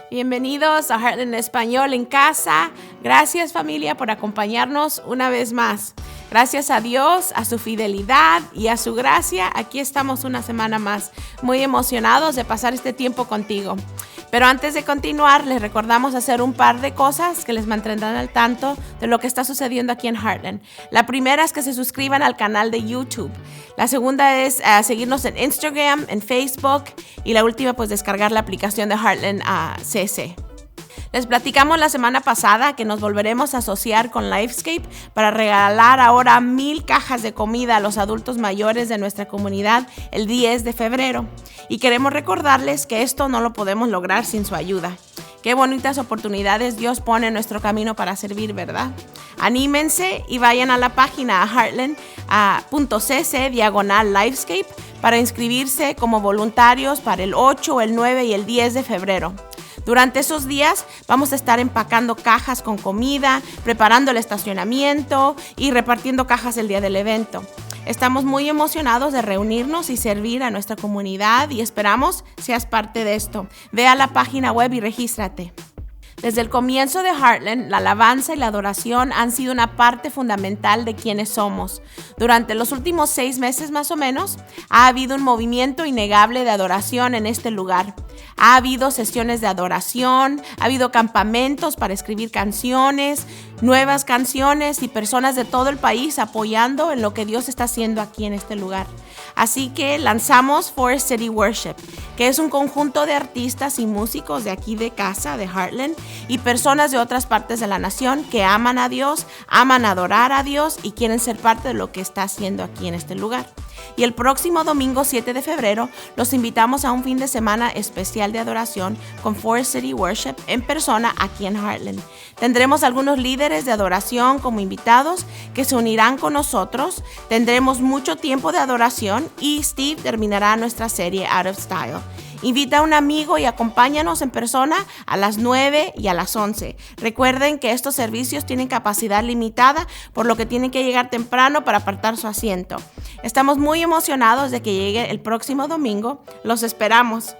Bienvenidos a Heartland Español en casa. Gracias, familia, por acompañarnos una vez más. Gracias a Dios, a su fidelidad y a su gracia, aquí estamos una semana más, muy emocionados de pasar este tiempo contigo. Pero antes de continuar, les recordamos hacer un par de cosas que les mantendrán al tanto de lo que está sucediendo aquí en Heartland. La primera es que se suscriban al canal de YouTube. La segunda es seguirnos en Instagram, en Facebook. Y la última, pues descargar la aplicación de Heartland CC. Les platicamos la semana pasada que nos volveremos a asociar con Livescape para regalar ahora 1,000 cajas de comida a los adultos mayores de nuestra comunidad el 10 de febrero. Y queremos recordarles que esto no lo podemos lograr sin su ayuda. Qué bonitas oportunidades Dios pone en nuestro camino para servir, ¿verdad? Anímense y vayan a la página heartland.cc/livescape para inscribirse como voluntarios para el 8, el 9 y el 10 de febrero. Durante esos días vamos a estar empacando cajas con comida, preparando el estacionamiento y repartiendo cajas el día del evento. Estamos muy emocionados de reunirnos y servir a nuestra comunidad y esperamos seas parte de esto. Ve a la página web y regístrate. Desde el comienzo de Heartland, la alabanza y la adoración han sido una parte fundamental de quienes somos. Durante los últimos 6 meses más o menos, ha habido un movimiento innegable de adoración en este lugar. Ha habido sesiones de adoración, ha habido campamentos para escribir canciones, nuevas canciones y personas de todo el país apoyando en lo que Dios está haciendo aquí en este lugar. Así que lanzamos Fuera, estilo Worship, que es un conjunto de artistas y músicos de aquí de casa, de Heartland, y personas de otras partes de la nación que aman a Dios, aman adorar a Dios y quieren ser parte de lo que está haciendo aquí en este lugar. Y el próximo domingo 7 de febrero los invitamos a un fin de semana especial de adoración con Fuera, estilo Worship en persona aquí en Heartland. Tendremos algunos líderes de adoración como invitados que se unirán con nosotros. Tendremos mucho tiempo de adoración y Steve terminará nuestra serie Out of Style. Invita a un amigo y acompáñanos en persona a las 9 y a las 11. Recuerden que estos servicios tienen capacidad limitada, por lo que tienen que llegar temprano para apartar su asiento. Estamos muy emocionados de que llegue el próximo domingo. Los esperamos.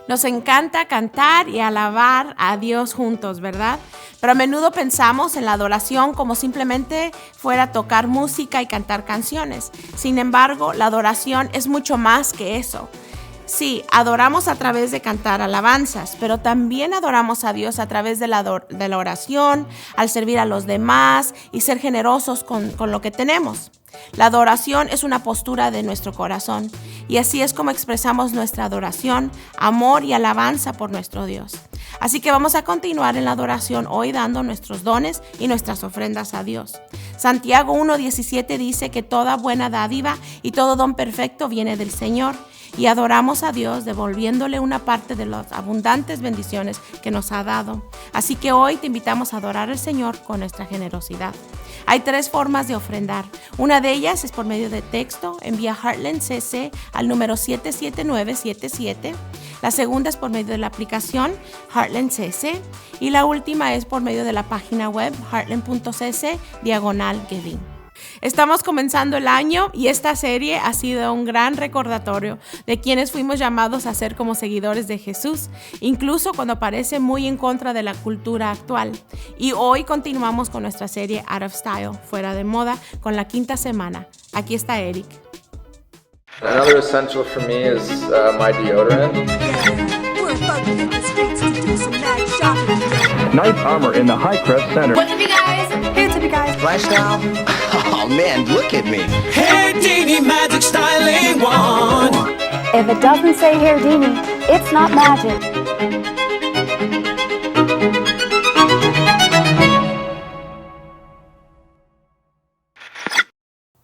Nos encanta cantar y alabar a Dios juntos, ¿verdad? Pero a menudo pensamos en la adoración como simplemente fuera tocar música y cantar canciones. Sin embargo, la adoración es mucho más que eso. Sí, adoramos a través de cantar alabanzas, pero también adoramos a Dios a través de la oración, al servir a los demás y ser generosos con lo que tenemos. La adoración es una postura de nuestro corazón y así es como expresamos nuestra adoración, amor y alabanza por nuestro Dios. Así que vamos a continuar en la adoración hoy dando nuestros dones y nuestras ofrendas a Dios. Santiago 1:17 dice que toda buena dádiva y todo don perfecto viene del Señor. Y adoramos a Dios devolviéndole una parte de las abundantes bendiciones que nos ha dado. Así que hoy te invitamos a adorar al Señor con nuestra generosidad. Hay 3 formas de ofrendar. Una de ellas es por medio de texto. Envía Heartland CC al número 77977. La segunda es por medio de la aplicación Heartland CC. Y la última es por medio de la página web heartland.cc/giving. Estamos comenzando el año y esta serie ha sido un gran recordatorio de quienes fuimos llamados a ser como seguidores de Jesús, incluso cuando parece muy en contra de la cultura actual. Y hoy continuamos con nuestra serie Out of Style, fuera de moda, con la 5ª semana. Aquí está Eric. Another essential for me is my deodorant. We're about to hit the streets to do some mad shopping. Knight Armor in the High Crest Center. What's up, you guys? Here, tippy guys. Flash style? Oh man, look at me. Houdini magic styling wand. If it doesn't say Houdini, it's not magic.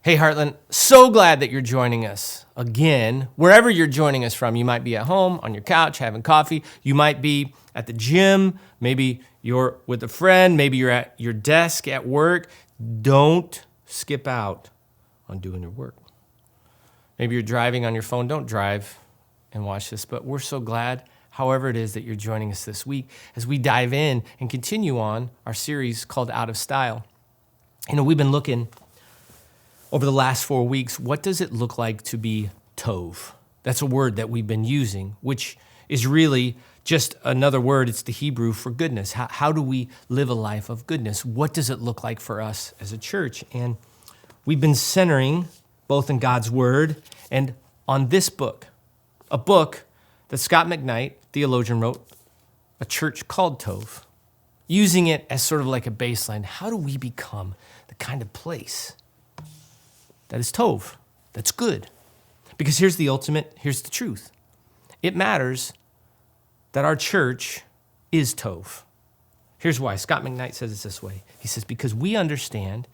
Hey Heartland, so glad that you're joining us again. Wherever you're joining us from, you might be at home, on your couch, having coffee. You might be at the gym. Maybe you're with a friend. Maybe you're at your desk at work. Don't skip out on doing your work. Maybe you're driving on your phone. Don't drive and watch this, but we're so glad, however it is that you're joining us this week, as we dive in and continue on our series called Out of Style. You know, we've been looking over the last 4 weeks, what does it look like to be tov? That's a word that we've been using, which is really just another word. It's the Hebrew for goodness. How do we live a life of goodness? What does it look like for us as a church? And we've been centering both in God's word and on this book, a book that Scott McKnight, theologian, wrote, A Church Called Tov, using it as sort of like a baseline. How do we become the kind of place that is Tov, that's good? Because here's the truth. It matters that our church is Tov. Here's why. Scott McKnight says it this way. He says, because we understand,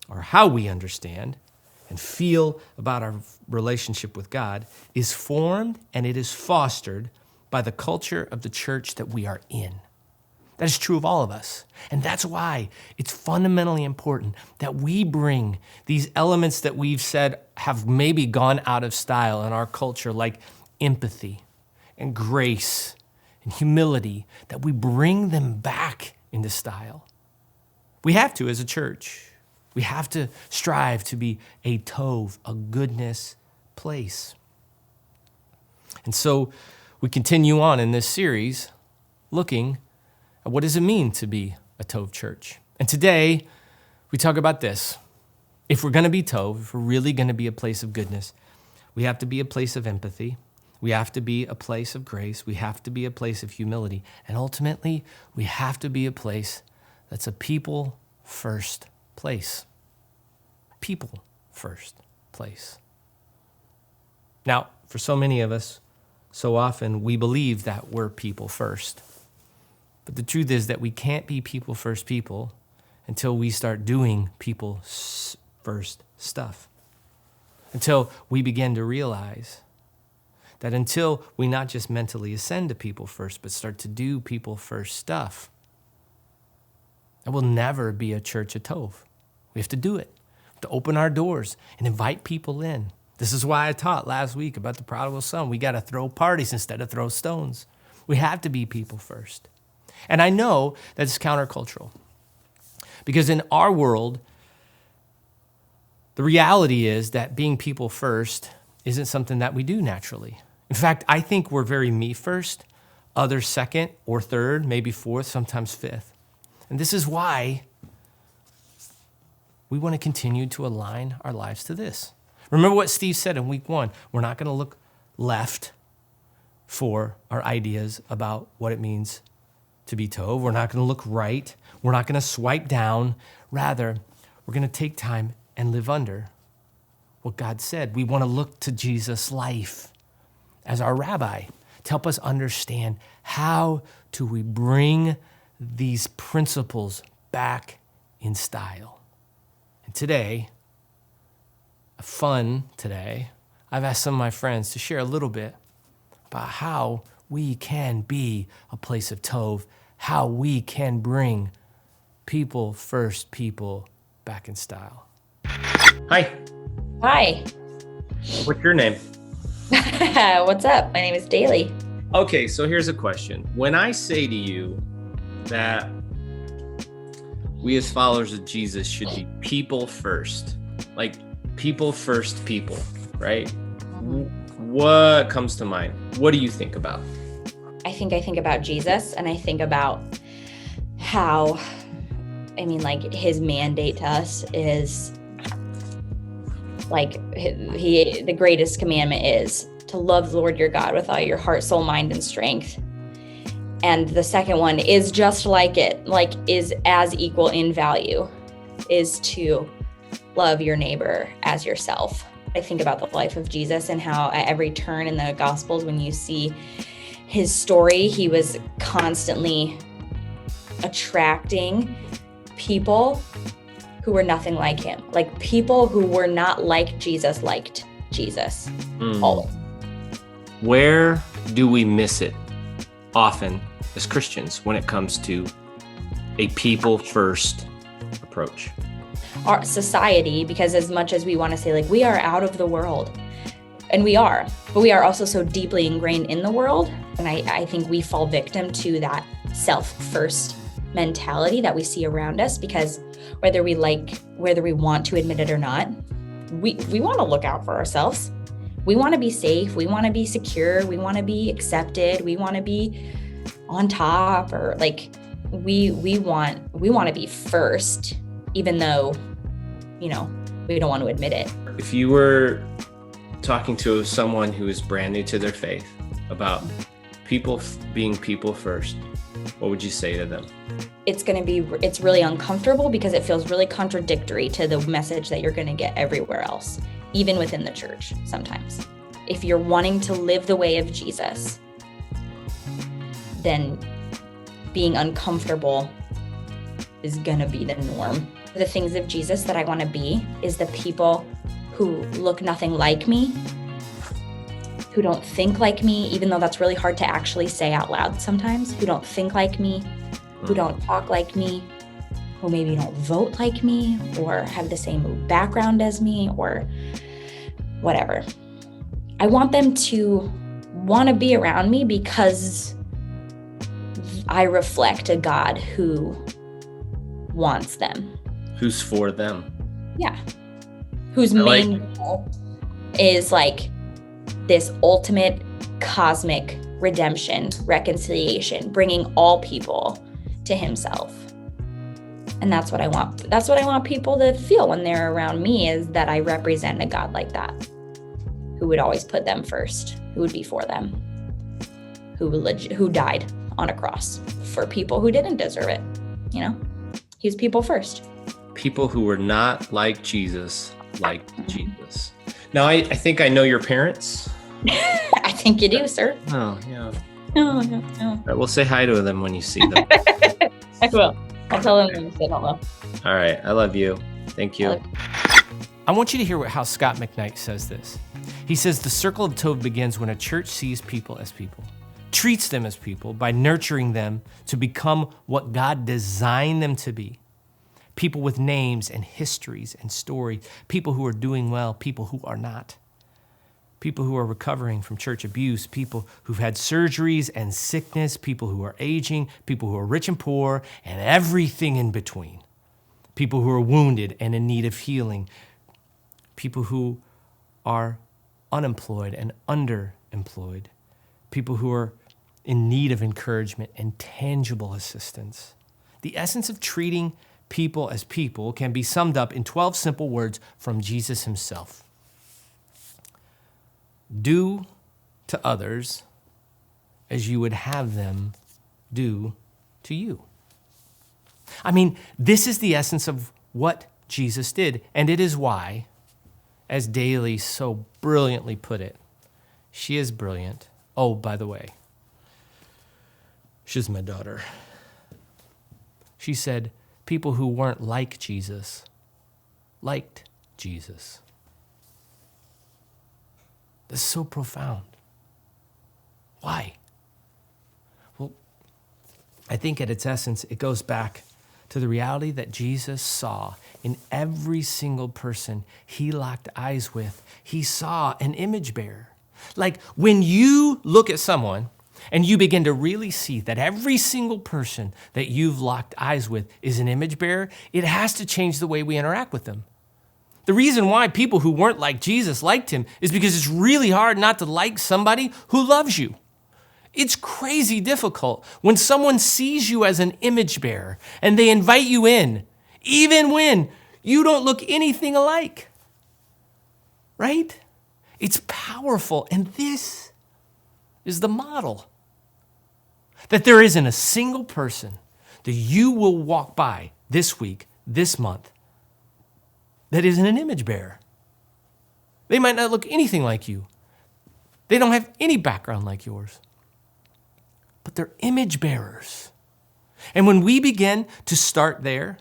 or how we understand and feel about our relationship with God is formed and it is fostered by the culture of the church that we are in. That is true of all of us. And that's why it's fundamentally important that we bring these elements that we've said have maybe gone out of style in our culture, like empathy and grace and humility, that we bring them back into style. We have to as a church. We have to strive to be a tov, a goodness place. And so we continue on in this series looking at what does it mean to be a tov church. And today we talk about this. If we're going to be tov, if we're really going to be a place of goodness, we have to be a place of empathy. We have to be a place of grace. We have to be a place of humility. And ultimately, we have to be a place that's a people first place. People first place. Now, for so many of us, so often we believe that we're people first. But the truth is that we can't be people first people until we start doing people first stuff. Until we begin to realize that until we not just mentally ascend to people first, but start to do people first stuff, that will never be a church of Tov. We have to do it. We have to open our doors and invite people in. This is why I taught last week about the prodigal son. We got to throw parties instead of throw stones. We have to be people first. And I know that it's countercultural because in our world, the reality is that being people first isn't something that we do naturally. In fact, I think we're very me first, others second or third, maybe fourth, sometimes fifth. And this is why we want to continue to align our lives to this. Remember what Steve said in week 1. We're not going to look left for our ideas about what it means to be Tov. We're not going to look right. We're not going to swipe down. Rather, we're going to take time and live under what God said. We want to look to Jesus' life as our rabbi to help us understand how do we bring these principles back in style. And today, I've asked some of my friends to share a little bit about how we can be a place of Tov, how we can bring people first people back in style. Hi. Hi. What's your name? What's up? My name is Daly. Okay, so here's a question. When I say to you that we as followers of Jesus should be people first, like people first people, right? What comes to mind? What do you think about? I think about Jesus, and I think about how, his mandate to us is the greatest commandment is to love the Lord your God with all your heart, soul, mind, and strength. And the second one is just like it, is as equal in value, is to love your neighbor as yourself. I think about the life of Jesus and how at every turn in the Gospels, when you see his story, he was constantly attracting people who were nothing like him, like people who were not like Jesus liked Jesus. Always. Where do we miss it often as Christians when it comes to a people first approach? Our society, because as much as we want to say we are out of the world, and we are, but we are also so deeply ingrained in the world. And I think we fall victim to that self-first mentality that we see around us, because whether we want to admit it or not, we want to look out for ourselves. We want to be safe. We want to be secure. We want to be accepted. We want to be on top, or like we want to be first, even though, we don't want to admit it. If you were talking to someone who is brand new to their faith about people being people first, what would you say to them? It's really uncomfortable because it feels really contradictory to the message that you're going to get everywhere else, even within the church sometimes. If you're wanting to live the way of Jesus, then being uncomfortable is going to be the norm. The things of Jesus that I want to be is the people who look nothing like me, who don't think like me, even though that's really hard to actually say out loud sometimes, who don't think like me, who don't talk like me, who maybe don't vote like me or have the same background as me or whatever. I want them to want to be around me because I reflect a God who wants them. Who's for them? Yeah. Whose main goal is like this ultimate cosmic redemption, reconciliation, bringing all people to himself. And that's what I want. That's what I want people to feel when they're around me, is that I represent a God like that, who would always put them first, who would be for them, who died on a cross for people who didn't deserve it. He was people first. People who were not like Jesus, like Jesus. Now, I think I know your parents. I think you do, sir. Oh, yeah. No. All right, we'll say hi to them when you see them. I will. I'll tell them when you say hello. All right. I love you. Thank you. I want you to hear how Scott McKnight says this. He says the circle of Tov begins when a church sees people as people, treats them as people by nurturing them to become what God designed them to be. People with names and histories and stories, people who are doing well, people who are not. People who are recovering from church abuse, people who've had surgeries and sickness, people who are aging, people who are rich and poor, and everything in between. People who are wounded and in need of healing. People who are unemployed and underemployed. People who are in need of encouragement and tangible assistance. The essence of treating people as people can be summed up in 12 simple words from Jesus himself. Do to others as you would have them do to you. I mean, this is the essence of what Jesus did, and it is why, as Daly so brilliantly put it, she is brilliant. Oh, by the way, she's my daughter. She said, people who weren't like Jesus liked Jesus. That's so profound. Why? Well, I think at its essence, it goes back to the reality that Jesus saw in every single person he locked eyes with. He saw an image bearer. Like when you look at someone and you begin to really see that every single person that you've locked eyes with is an image bearer, it has to change the way we interact with them. The reason why people who weren't like Jesus liked him is because it's really hard not to like somebody who loves you. It's crazy difficult when someone sees you as an image bearer and they invite you in, even when you don't look anything alike. Right? It's powerful, and this is the model. That there isn't a single person that you will walk by this week, this month, that isn't an image bearer. They might not look anything like you. They don't have any background like yours. But they're image bearers. And when we begin to start there,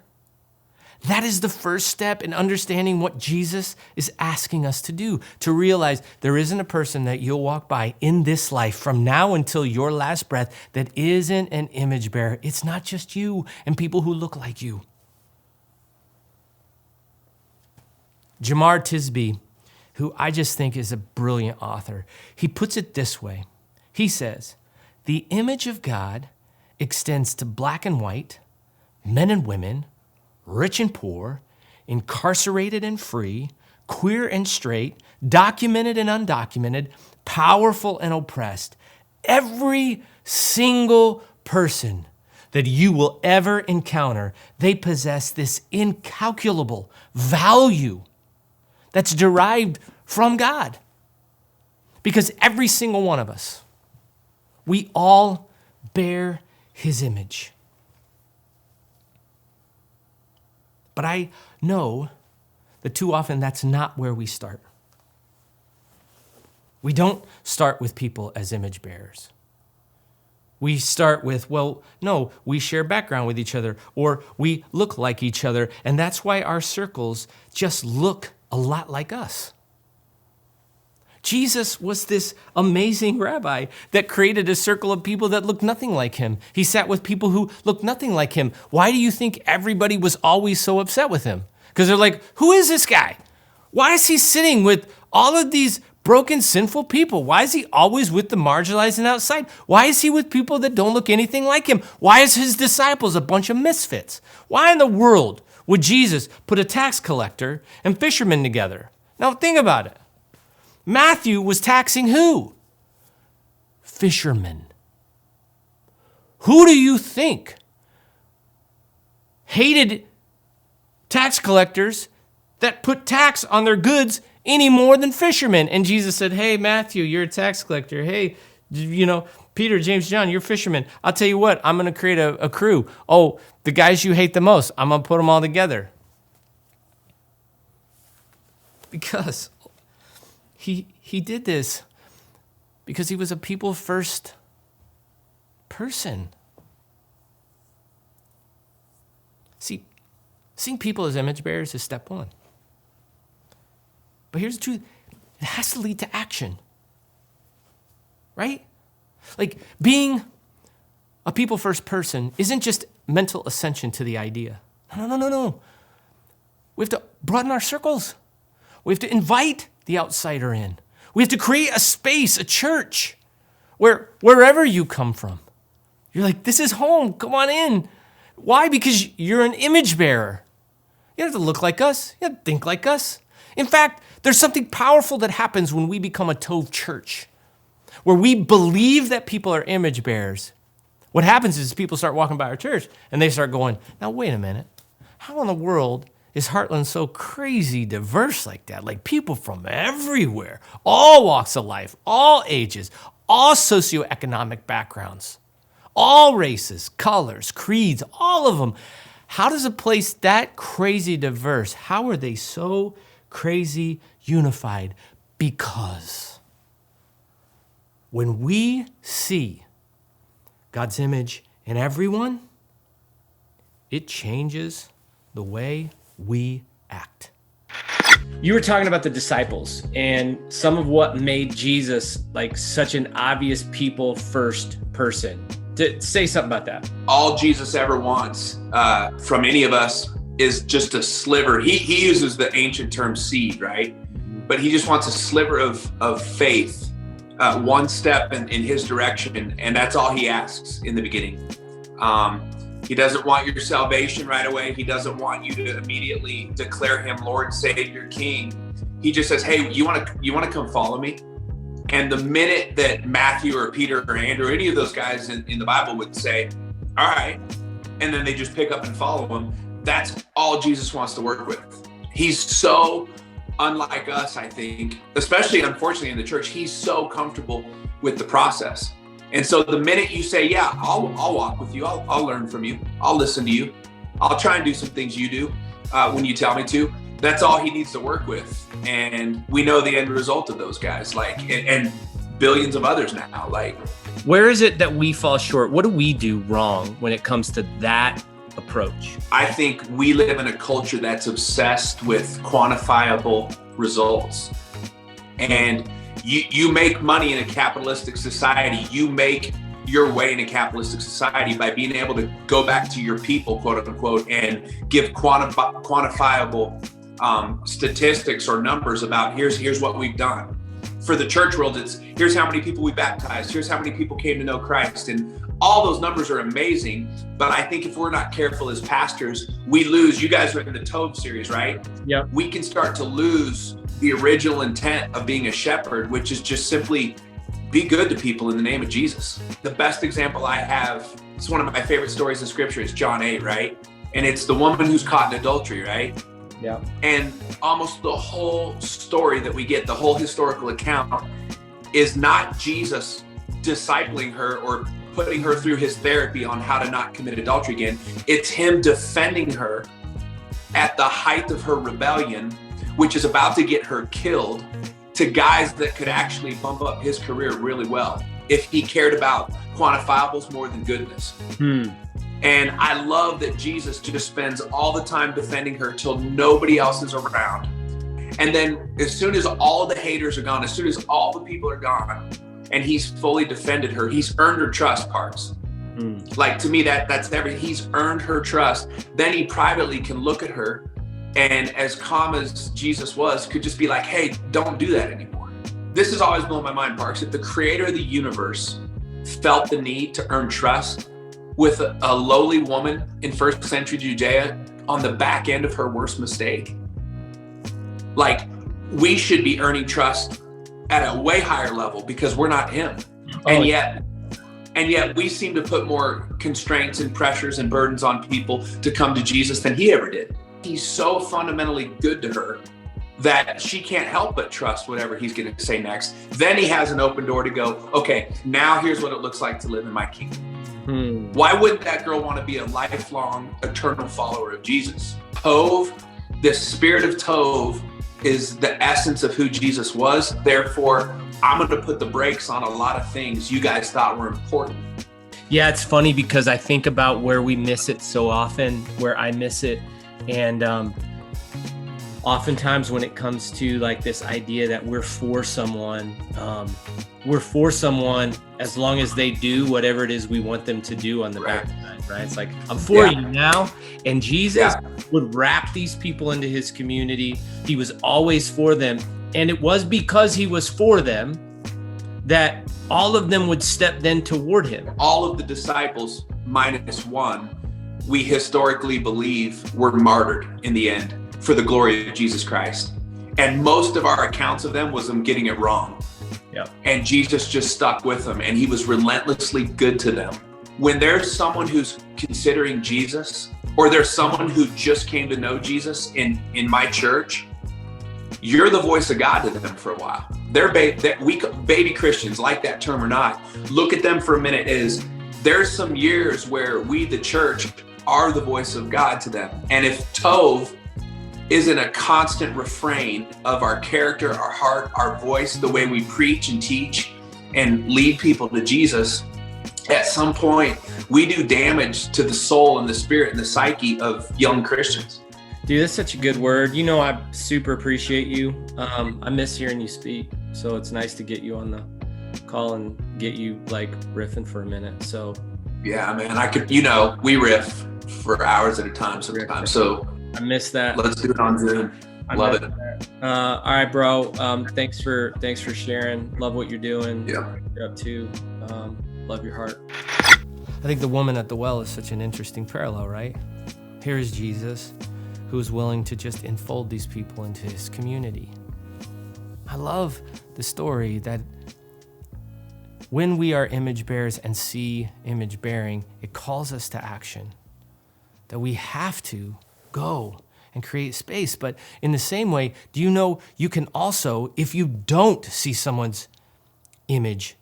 that is the first step in understanding what Jesus is asking us to do, to realize there isn't a person that you'll walk by in this life from now until your last breath that isn't an image bearer. It's not just you and people who look like you. Jamar Tisby, who I just think is a brilliant author, he puts it this way. He says, the image of God extends to black and white, men and women, rich and poor, incarcerated and free, queer and straight, documented and undocumented, powerful and oppressed, every single person that you will ever encounter, they possess this incalculable value that's derived from God. Because every single one of us, we all bear his image. But I know that too often that's not where we start. We don't start with people as image bearers. We start with, well, no, we share background with each other, or we look like each other, and that's why our circles just look a lot like us. Jesus was this amazing rabbi that created a circle of people that looked nothing like him. He sat with people who looked nothing like him. Why do you think everybody was always so upset with him? Because they're like, who is this guy? Why is he sitting with all of these broken, sinful people? Why is he always with the marginalized and outside? Why is he with people that don't look anything like him? Why is his disciples a bunch of misfits? Why in the world would Jesus put a tax collector and fishermen together? Now think about it. Matthew was taxing who? Fishermen. Who do you think hated tax collectors that put tax on their goods any more than fishermen? And Jesus said, hey, Matthew, you're a tax collector. Hey, Peter, James, John, you're fishermen. I'll tell you what, I'm going to create a crew. Oh, the guys you hate the most, I'm going to put them all together. Because he did this because he was a people first person. See, seeing people as image bearers is step one. But here's the truth. It has to lead to action. Right? Like being a people first person isn't just mental ascension to the idea. No. We have to broaden our circles. We have to invite the outsider in. We have to create a space, a church, where wherever you come from, you're like, this is home, come on in. Why? Because you're an image bearer. You don't have to look like us. You don't have to think like us. In fact, there's something powerful that happens when we become a Tov church, where we believe that people are image bearers. What happens is people start walking by our church and they start going, now wait a minute, how in the world is Heartland so crazy diverse like that? Like people from everywhere, all walks of life, all ages, all socioeconomic backgrounds, all races, colors, creeds, all of them. How does a place that crazy diverse, how are they so crazy unified? Because when we see God's image in everyone, it changes the way we act. You were talking about the disciples and some of what made Jesus like such an obvious people first person. To say something about that. All Jesus ever wants from any of us is just a sliver. He uses the ancient term seed, right? But he just wants a sliver of faith, one step in his direction, and that's all he asks in the beginning. He doesn't want your salvation right away. He doesn't want you to immediately declare him Lord, Savior, King. He just says, hey, you want to come follow me? And the minute that Matthew or Peter or Andrew, or any of those guys in the Bible would say, all right, and then they just pick up and follow him, that's all Jesus wants to work with. He's so unlike us, I think, especially unfortunately in the church, he's so comfortable with the process. And so the minute you say, yeah, I'll walk with you, I'll learn from you, I'll listen to you, I'll try and do some things you do when you tell me to, that's all he needs to work with. And we know the end result of those guys, like, and billions of others now. Like, where is it that we fall short? What do we do wrong when it comes to that approach? I think we live in a culture that's obsessed with quantifiable results. And you make money in a capitalistic society. You make your way in a capitalistic society by being able to go back to your people, quote unquote, and give quantifiable statistics or numbers about here's what we've done. For the church world, it's here's how many people we baptized, here's how many people came to know Christ, and all those numbers are amazing, but I think if we're not careful as pastors, we lose. You guys are in the Tove series, right? Yep. We can start to lose the original intent of being a shepherd, which is just simply be good to people in the name of Jesus. The best example I have, it's one of my favorite stories in scripture, is John 8, right? And it's the woman who's caught in adultery, right? Yeah. And almost the whole story that we get, the whole historical account, is not Jesus discipling her or putting her through his therapy on how to not commit adultery again. It's him defending her at the height of her rebellion, which is about to get her killed, to guys that could actually bump up his career really well if he cared about quantifiables more than goodness. And I love that Jesus just spends all the time defending her till nobody else is around. And then as soon as all the haters are gone, as soon as all the people are gone, and he's fully defended her, he's earned her trust, Parks. Like, to me, that's everything. He's earned her trust. Then he privately can look at her, and as calm as Jesus was, could just be like, hey, don't do that anymore. This has always blown my mind, Parks. If the creator of the universe felt the need to earn trust with a lowly woman in first century Judea on the back end of her worst mistake, like, we should be earning trust at a way higher level because we're not him. And yet we seem to put more constraints and pressures and burdens on people to come to Jesus than he ever did. He's so fundamentally good to her that she can't help but trust whatever he's going to say next. Then he has an open door to go, okay, now here's what it looks like to live in my kingdom. Why wouldn't that girl want to be a lifelong, eternal follower of Jesus? Tove, the spirit of Tove, is the essence of who Jesus was. Therefore, I'm going to put the brakes on a lot of things you guys thought were important. Yeah, it's funny because I think about where we miss it so often, where I miss it. And oftentimes when it comes to like this idea that we're for someone as long as they do whatever it is we want them to do on the backside, right? It's like, I'm for you now. And Jesus would wrap these people into his community. He was always for them. And it was because he was for them that all of them would step then toward him. All of the disciples, minus one, we historically believe were martyred in the end for the glory of Jesus Christ. And most of our accounts of them was them getting it wrong. And Jesus just stuck with them, and he was relentlessly good to them. When there's someone who's considering Jesus, or there's someone who just came to know Jesus in my church, you're the voice of God to them for a while. They're baby Christians, like that term or not. Look at them for a minute. There's some years where we, the church, are the voice of God to them. And if Tove isn't a constant refrain of our character, our heart, our voice, the way we preach and teach and lead people to Jesus, at some point we do damage to the soul and the spirit and the psyche of young Christians. Dude, that's such a good word. You know, I super appreciate you. I miss hearing you speak. So it's nice to get you on the call and get you like riffing for a minute. So yeah, man, we riff for hours at a time sometimes. So I miss that. Let's do it on Zoom. Love it. All right, bro. Thanks for sharing. Love what you're doing. Yeah. What you're up to. Love your heart. I think the woman at the well is such an interesting parallel, right? Here is Jesus, who is willing to just enfold these people into his community. I love the story that when we are image bearers and see image bearing, it calls us to action. That we have to go and create space. But in the same way, do you know you can also, if you don't see someone's image,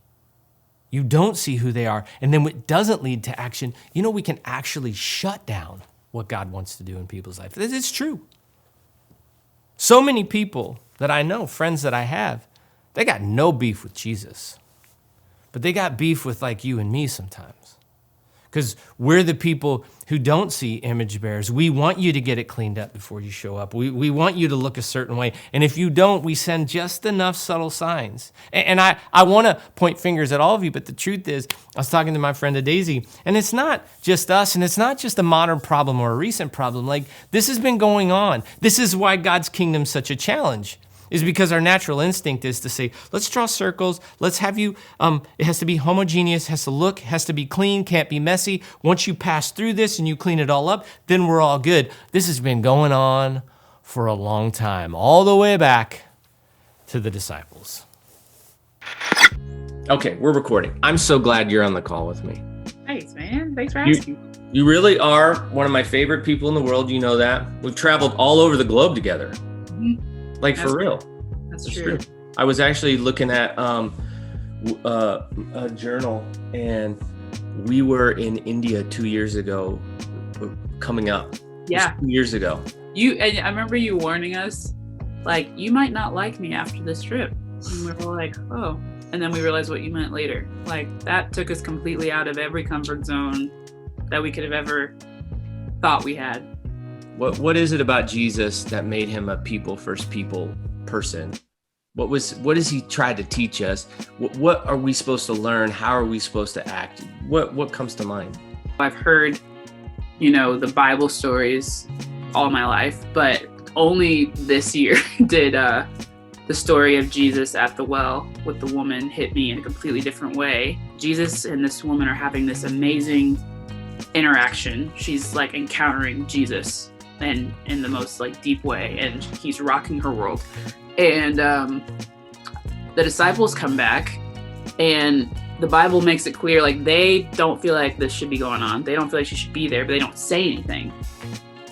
you don't see who they are, and then it doesn't lead to action, you know, we can actually shut down what God wants to do in people's life. It's true. So many people that I know, friends that I have, they got no beef with Jesus, but they got beef with like you and me sometimes. Because we're the people who don't see image bearers. We want you to get it cleaned up before you show up. We want you to look a certain way. And if you don't, we send just enough subtle signs. And I want to point fingers at all of you, but the truth is, I was talking to my friend Daisy, and it's not just us, and it's not just a modern problem or a recent problem. Like, this has been going on. This is why God's kingdom's such a challenge. is because our natural instinct is to say, let's draw circles. Let's have you, it has to be homogeneous, has to look, has to be clean, can't be messy. Once you pass through this and you clean it all up, then we're all good. This has been going on for a long time, all the way back to the disciples. Okay, we're recording. I'm so glad you're on the call with me. Thanks, man. Thanks for asking. You really are one of my favorite people in the world. You know that. We've traveled all over the globe together. Mm-hmm. Like, for real. That's true. I was actually looking at a journal, and we were in India 2 years ago, coming up. Yeah. 2 years ago. And I remember you warning us, like, you might not like me after this trip. And we were like, oh. And then we realized what you meant later. Like, that took us completely out of every comfort zone that we could have ever thought we had. What is it about Jesus that made him a people first people person? What has he tried to teach us? What are we supposed to learn? How are we supposed to act? What comes to mind? I've heard, the Bible stories all my life, but only this year did the story of Jesus at the well with the woman hit me in a completely different way. Jesus and this woman are having this amazing interaction. She's like encountering Jesus and in the most like deep way, and he's rocking her world. And the disciples come back, and the Bible makes it clear like they don't feel like this should be going on. They don't feel like she should be there, but they don't say anything.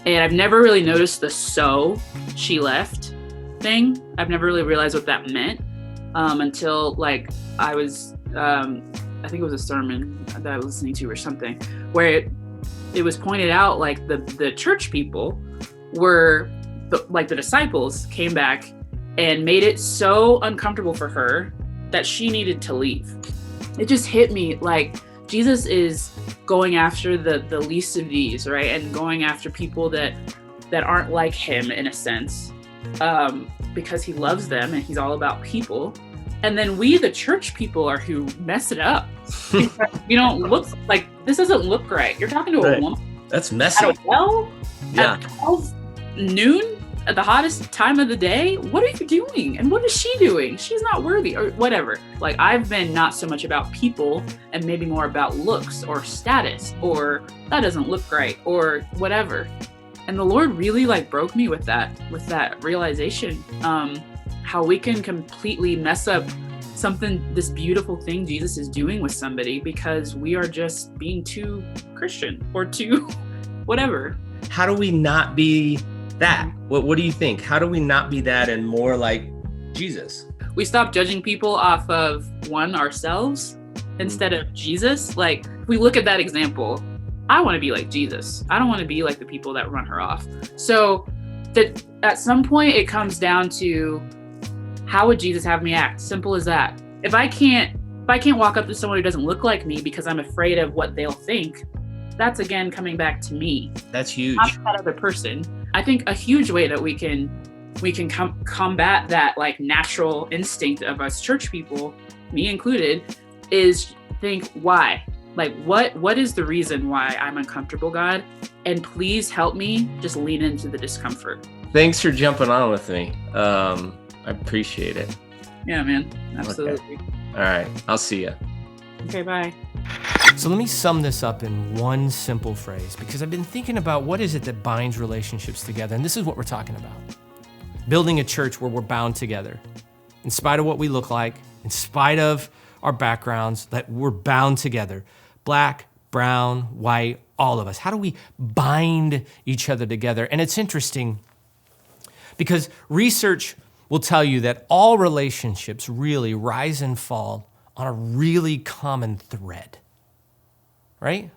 And I've never really noticed the "so she left" thing. I've never really realized what that meant until like I was I think it was a sermon that I was listening to or something, where it was pointed out like the church people were like the disciples came back and made it so uncomfortable for her that she needed to leave. It just hit me like Jesus is going after the least of these, right? And going after people that aren't like him in a sense, because he loves them and he's all about people. And then we, the church people, are who mess it up. We don't look like, this doesn't look right. You're talking to a woman. That's messy. At a well? Yeah. At 12 noon? At the hottest time of the day? What are you doing? And what is she doing? She's not worthy, or whatever. Like, I've been not so much about people and maybe more about looks or status or that doesn't look right or whatever. And the Lord really like broke me with that realization. How we can completely mess up this beautiful thing Jesus is doing with somebody because we are just being too Christian or too whatever. How do we not be that? What do you think? How do we not be that and more like Jesus? We stop judging people off of ourselves instead of Jesus. Like, if we look at that example, I want to be like Jesus. I don't want to be like the people that run her off. So that at some point it comes down to, how would Jesus have me act? Simple as that. If I can't walk up to someone who doesn't look like me because I'm afraid of what they'll think, that's again coming back to me. That's huge. Not that other person. I think a huge way that we can combat that like natural instinct of us church people, me included, is think why. Like, what is the reason why I'm uncomfortable, God? And please help me just lean into the discomfort. Thanks for jumping on with me. I appreciate it. Yeah, man. Absolutely. Okay. All right. I'll see you. Okay, bye. So let me sum this up in one simple phrase, because I've been thinking about what is it that binds relationships together. And this is what we're talking about. Building a church where we're bound together. In spite of what we look like, in spite of our backgrounds, that we're bound together. Black, brown, white, all of us. How do we bind each other together? And it's interesting because research will tell you that all relationships really rise and fall on a really common thread, right?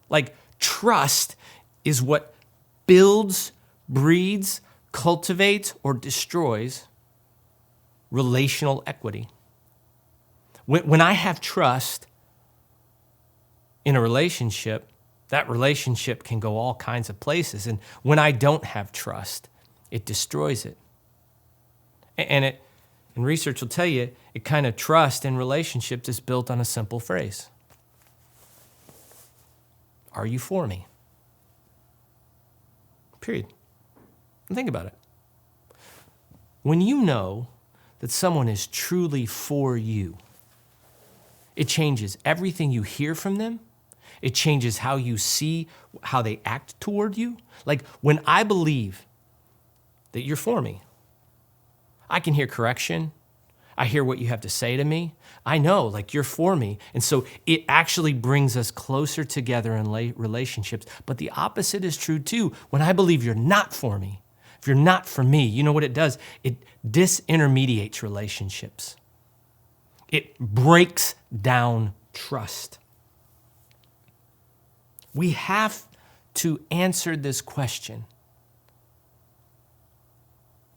Like, trust is what builds, breeds, cultivates, or destroys relational equity. When I have trust in a relationship, that relationship can go all kinds of places. And when I don't have trust, it destroys it. And research will tell you, it kind of trust in relationships is built on a simple phrase. Are you for me? Period. And think about it. When you know that someone is truly for you, it changes everything you hear from them. It changes how you see how they act toward you. Like when I believe that you're for me, I can hear correction. I hear what you have to say to me. I know, like, you're for me. And so it actually brings us closer together in relationships. But the opposite is true too. When I believe you're not for me, if you're not for me, you know what it does? It disintermediates relationships. It breaks down trust. We have to answer this question.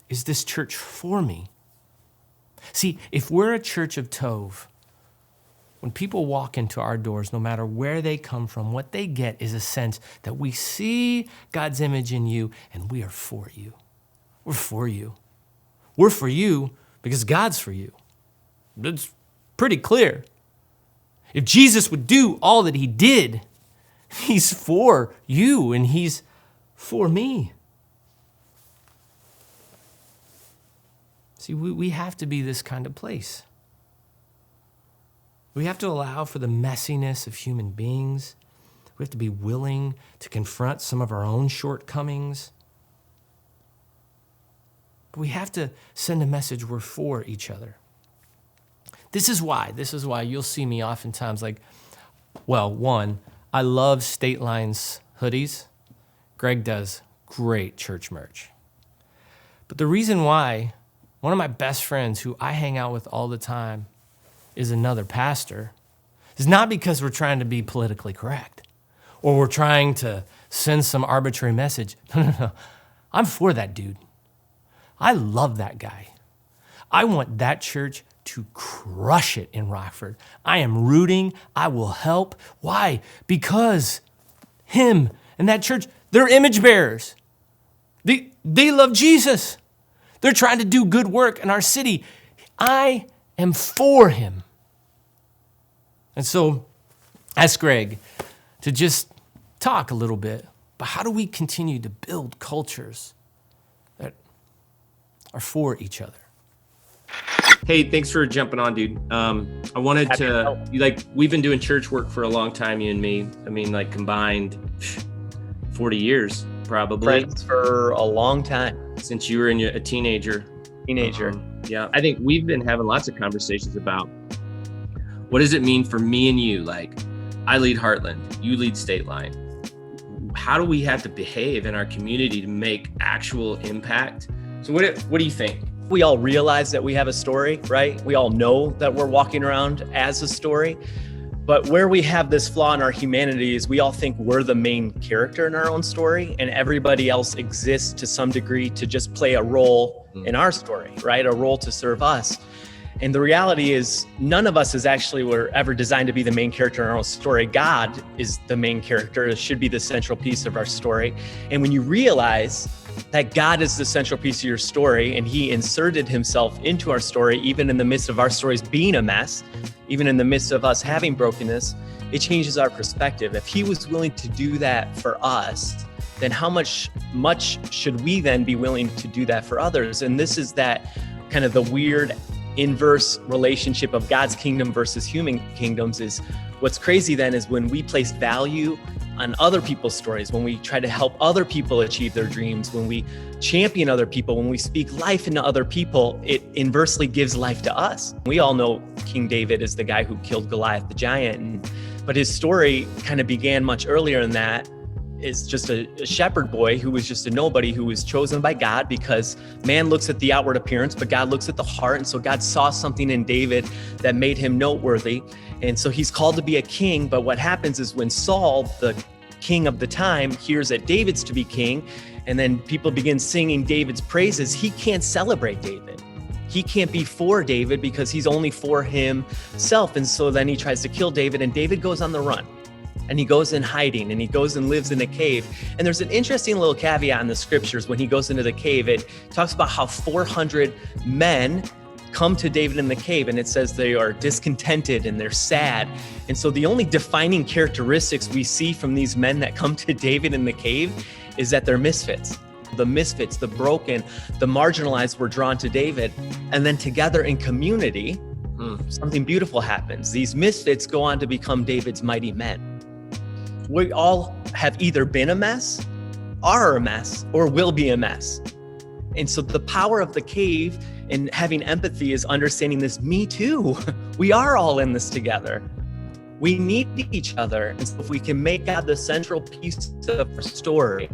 Is this church for me? See, if we're a church of Tov, when people walk into our doors, no matter where they come from, what they get is a sense that we see God's image in you and we are for you. We're for you. We're for you because God's for you. It's pretty clear. If Jesus would do all that he did, he's for you and he's for me. See, we have to be this kind of place. We have to allow for the messiness of human beings. We have to be willing to confront some of our own shortcomings. But we have to send a message we're for each other. This is why you'll see me oftentimes like, well, one, I love State Line's hoodies. Greg does great church merch. But the reason why one of my best friends who I hang out with all the time is another pastor is not because we're trying to be politically correct or we're trying to send some arbitrary message. No. I'm for that dude. I love that guy. I want that church to crush it in Rockford. I am rooting. I will help. Why? Because him and that church, they're image bearers. They love Jesus. They're trying to do good work in our city. I am for him. And so ask Greg to just talk a little bit about how do we continue to build cultures that are for each other. Hey, thanks for jumping on, dude. I wanted we've been doing church work for a long time, you and me. I mean, like combined 40 years, probably. Friends for a long time. Since you were a teenager. Yeah, I think we've been having lots of conversations about what does it mean for me and you? Like, I lead Heartland, you lead State Line. How do we have to behave in our community to make actual impact? So what do you think? We all realize that we have a story, right? We all know that we're walking around as a story. But where we have this flaw in our humanity is we all think we're the main character in our own story and everybody else exists to some degree to just play a role in our story, right? A role to serve us. And the reality is none of us were ever designed to be the main character in our own story. God is the main character. It should be the central piece of our story. And when you realize that God is the central piece of your story and he inserted himself into our story, even in the midst of our stories being a mess, even in the midst of us having brokenness, it changes our perspective. If he was willing to do that for us, then how much should we then be willing to do that for others? And this is that kind of the weird inverse relationship of God's kingdom versus human kingdoms. Is what's crazy then is when we place value on other people's stories, when we try to help other people achieve their dreams, when we champion other people, when we speak life into other people, it inversely gives life to us. We all know King David is the guy who killed Goliath the giant, but his story kind of began much earlier than that. Is just a shepherd boy who was just a nobody who was chosen by God, because man looks at the outward appearance, but God looks at the heart. And so God saw something in David that made him noteworthy. And so he's called to be a king. But what happens is when Saul, the king of the time, hears that David's to be king, and then people begin singing David's praises, he can't celebrate David. He can't be for David because he's only for himself. And so then he tries to kill David, and David goes on the run. And he goes in hiding, and he goes and lives in a cave. And there's an interesting little caveat in the scriptures. When he goes into the cave, it talks about how 400 men come to David in the cave, and it says they are discontented and they're sad. And so the only defining characteristics we see from these men that come to David in the cave is that they're misfits. the misfits, the broken, the marginalized were drawn to David. And then together in community, something beautiful happens. These misfits go on to become David's mighty men. We all have either been a mess, are a mess, or will be a mess. And so the power of the cave and having empathy is understanding this, me too. We are all in this together. We need each other. And so if we can make God the central piece of our story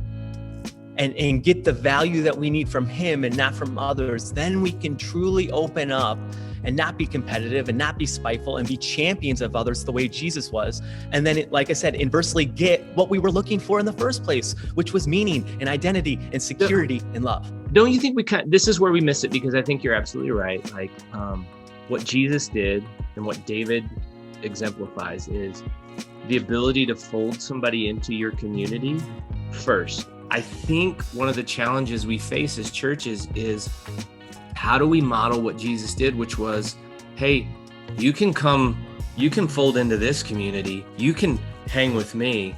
and get the value that we need from him and not from others, then we can truly open up and not be competitive and not be spiteful and be champions of others the way Jesus was. And then, like I said, inversely get what we were looking for in the first place, which was meaning and identity and security and love. Don't you think this is where we miss it? Because I think you're absolutely right. Like what Jesus did and what David exemplifies is the ability to fold somebody into your community first. I think one of the challenges we face as churches is, how do we model what Jesus did, which was, hey, you can fold into this community, you can hang with me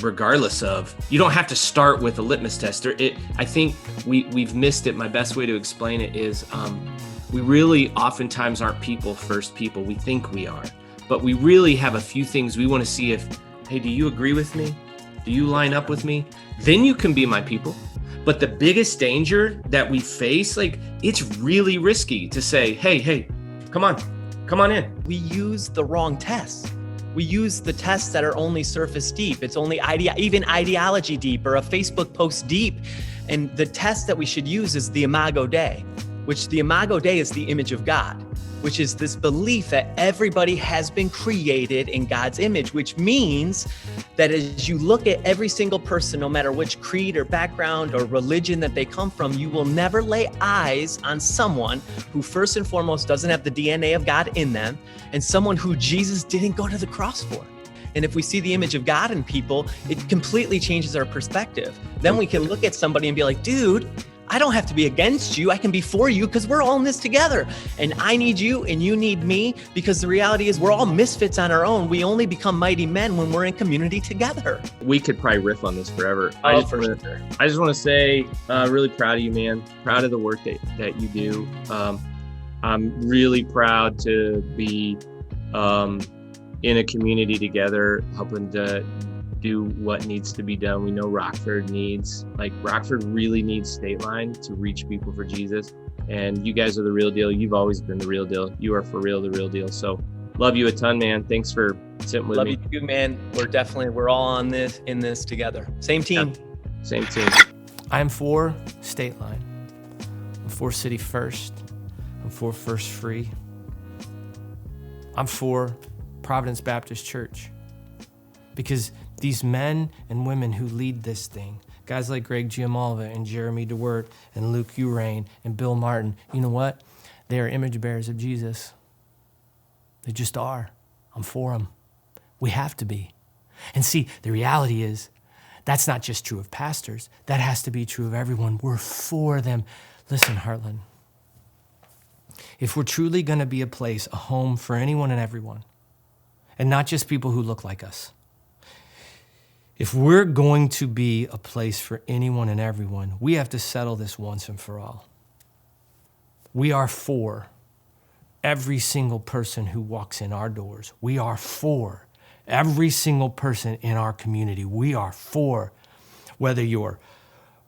regardless of, you don't have to start with a litmus test. I think we've missed it. My best way to explain it is we really oftentimes aren't people first people. We think we are, but we really have a few things we want to see if, hey, do you agree with me? Do you line up with me? Then you can be my people. But the biggest danger that we face, like, it's really risky to say, hey, come on in. We use the wrong tests. We use the tests that are only surface deep. It's only even ideology deep or a Facebook post deep. And the test that we should use is the Imago Dei, which the Imago Dei is the image of God, which is this belief that everybody has been created in God's image, which means that as you look at every single person, no matter which creed or background or religion that they come from, you will never lay eyes on someone who first and foremost doesn't have the DNA of God in them, and someone who Jesus didn't go to the cross for. And if we see the image of God in people, it completely changes our perspective. Then we can look at somebody and be like, dude, I don't have to be against you. I can be for you because we're all in this together. And I need you and you need me, because the reality is we're all misfits on our own. We only become mighty men when we're in community together. We could probably riff on this forever. Oh, I just want to say, really proud of you, man. Proud of the work that you do. I'm really proud to be in a community together, helping to do what needs to be done. We know Rockford really needs State Line to reach people for Jesus. And you guys are the real deal. You've always been the real deal. You are for real, the real deal. So love you a ton, man. Thanks for sitting with me. Love you too, man. We're all in this together. Same team. Yeah, same team. I'm for State Line. I'm for City First. I'm for First Free. I'm for Providence Baptist Church. Because these men and women who lead this thing, guys like Greg Giamalva and Jeremy DeWert and Luke Urain and Bill Martin, you know what? They are image bearers of Jesus. They just are. I'm for them. We have to be. And see, the reality is, that's not just true of pastors. That has to be true of everyone. We're for them. Listen, Heartland, if we're truly going to be a place, a home for anyone and everyone, and not just people who look like us, if we're going to be a place for anyone and everyone, we have to settle this once and for all. We are for every single person who walks in our doors. We are for every single person in our community. We are for, whether you're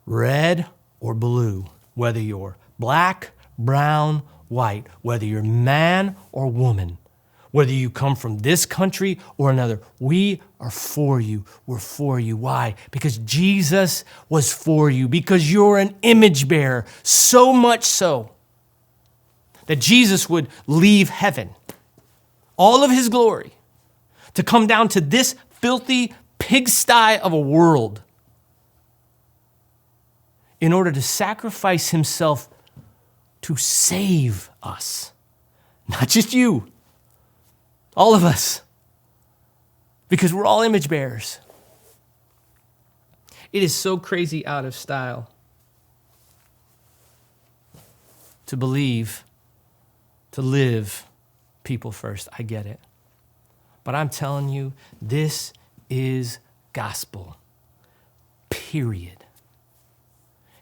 red or blue, whether you're black, brown, white, whether you're man or woman, whether you come from this country or another, we are for you. We're for you. Why? Because Jesus was for you, because you're an image bearer, so much so that Jesus would leave heaven, all of his glory, to come down to this filthy pigsty of a world in order to sacrifice himself to save us. Not just you, all of us, because we're all image bearers. It is so crazy out of style to believe, to live people first. I get it. But I'm telling you, this is gospel, period.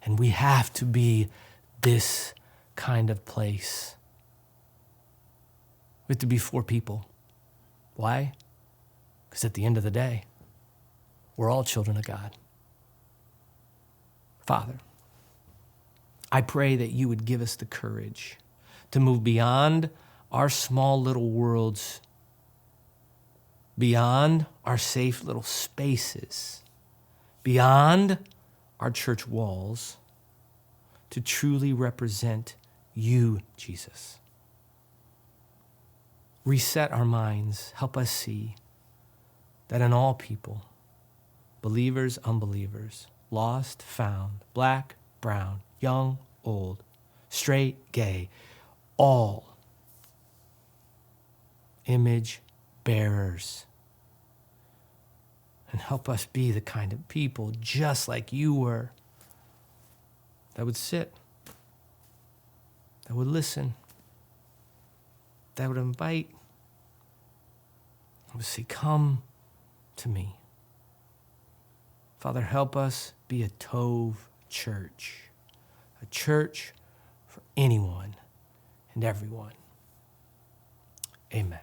And we have to be this kind of place. We have to be for people. Why? Because at the end of the day, we're all children of God. Father, I pray that you would give us the courage to move beyond our small little worlds, beyond our safe little spaces, beyond our church walls, to truly represent you, Jesus. Reset our minds. Help us see that in all people, believers, unbelievers, lost, found, black, brown, young, old, straight, gay, all image bearers. And help us be the kind of people just like you were, that would sit, that would listen, that would invite, that would say, come to me. Father, help us be a Tov church, a church for anyone and everyone. Amen.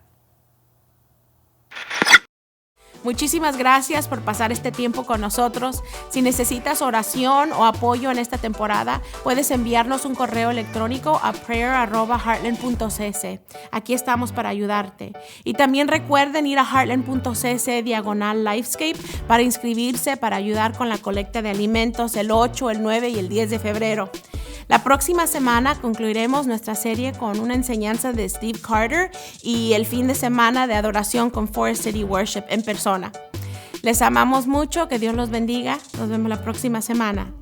Muchísimas gracias por pasar este tiempo con nosotros. Si necesitas oración o apoyo en esta temporada, puedes enviarnos un correo electrónico a prayer@heartland.cc. Aquí estamos para ayudarte. Y también recuerden ir a heartland.cc/Livescape para inscribirse para ayudar con la colecta de alimentos el 8, el 9 y el 10 de febrero. La próxima semana concluiremos nuestra serie con una enseñanza de Steve Carter y el fin de semana de adoración con Fuera City Worship en persona. Les amamos mucho, que Dios los bendiga. Nos vemos la próxima semana.